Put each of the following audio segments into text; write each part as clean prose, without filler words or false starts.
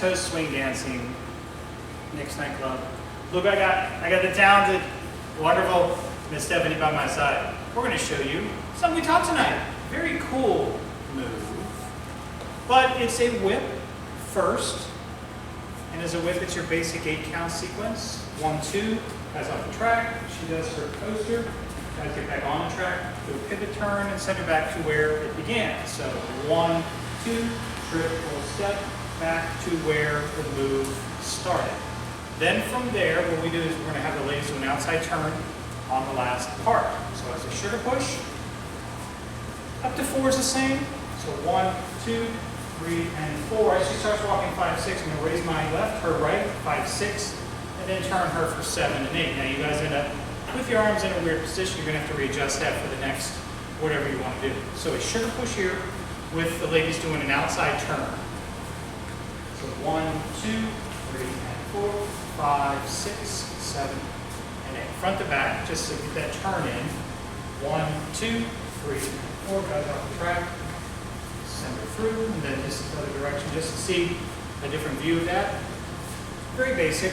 toe swing dancing, Nick's Nightclub. Look, I got the talented, wonderful Miss Stephanie by my side. We're going to show you something we taught tonight. Very cool move, but it's a whip first. And as a whip, it's your basic 8-count sequence. 1, 2, guys off the track. She does her coaster. Guys get back on the track, do a pivot turn, and send her back to where it began. So 1, 2, triple step, back to where the move started. Then from there, what we do is we're going to have the ladies do an outside turn on the last part. So as a sugar push, up to 4 is the same. So 1, 2, 3, and 4. As she starts walking 5, 6, I'm going to raise my left, her right, 5, 6, and then turn her for 7 and 8. Now you guys end up with your arms in a weird position. You're going to have to readjust that for the next whatever you want to do. So a sugar push here with the ladies doing an outside turn. So 1, 2, 3, and 4, 5, 6, 7, and 8. Front to back, just to get that turn in. 1, 2, 3, and 4. Guys off the track. Send her through, and then just the other direction, just to see a different view of that. Very basic,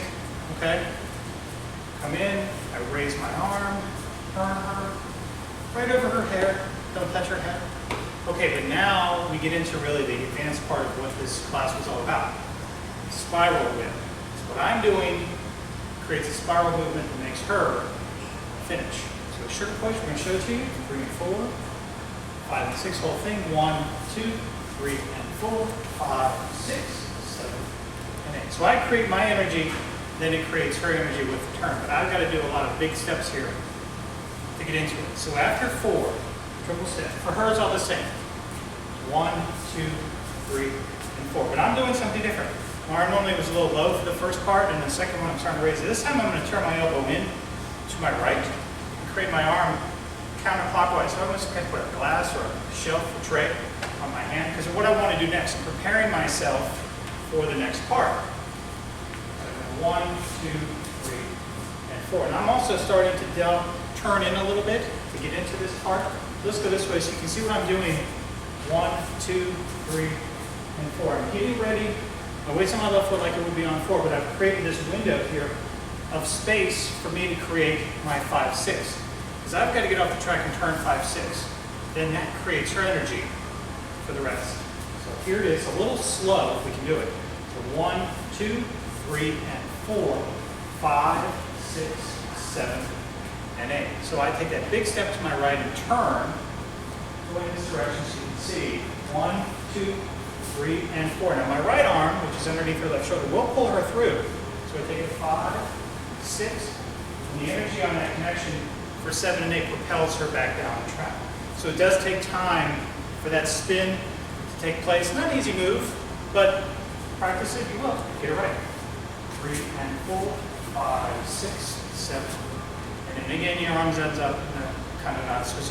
okay? Come in, I raise my arm, turn her, right over her hair, don't touch her head. Okay, but now we get into really the advanced part of what this class was all about. Spiral whip. So what I'm doing creates a spiral movement that makes her finish. So a sugar push, we're going to show it to you. Bring it forward. 5 and 6, whole thing. 1, 2, 3, and 4, 5, 6, 7, and 8. So I create my energy, then it creates her energy with the turn. But I've got to do a lot of big steps here to get into it. So after 4, triple step. For her, it's all the same. 1, 2, 3, and 4. But I'm doing something different. My arm normally was a little low for the first part, and the second one I'm starting to raise it. This time I'm going to turn my elbow in to my right and create my arm counterclockwise. So I'm just going to put a glass or a shelf or tray on my hand, because what I want to do next, I'm preparing myself for the next part. 1, 2, 3, and 4. And I'm also starting to turn in a little bit to get into this part. Let's go this way so you can see what I'm doing. 1, 2, 3, and 4. I'm getting ready. My weight's on my left foot like it would be on 4, but I've created this window here of space for me to create my 5, 6. Because I've got to get off the track and turn 5, 6. Then that creates her energy for the rest. So here it is, a little slow if we can do it. So 1, 2, 3, and 4, 5, 6, 7, and 8. So I take that big step to my right and turn, going in this direction so you can see 1, 2, 3, and 4. Now my right arm, which is underneath her left shoulder, will pull her through. So I take it 5, 6, and the energy on that connection for 7 and 8 propels her back down the track. So it does take time for that spin to take place. Not an easy move, but practice it, you will. Get it right. 3 and 4, 5, 6, 7. And then again, your arms ends up in a kind of not switch.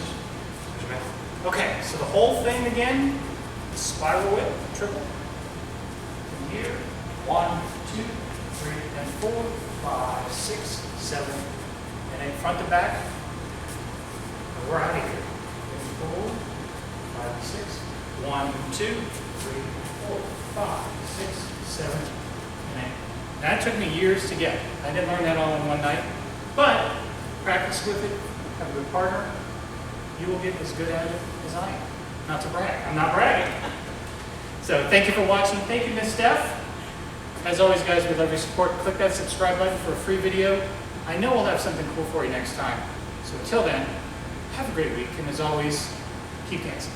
Okay, so the whole thing again, the spiral whip, triple. From here, 1, 2, 3, and 4, 5, 6, 7, and then front to back. And we're out of here. 4, 5, and 6. 1, 2, 3, 4, 5, 6, 7, and 8. That took me years to get. I didn't learn that all in one night, but practice with it, have a good partner, you will get as good at it as I am. Not to brag, I'm not bragging. So thank you for watching. Thank you, Miss Steph. As always, guys, we love your support. Click that subscribe button for a free video. I know we'll have something cool for you next time. So until then, have a great week, and as always, keep dancing.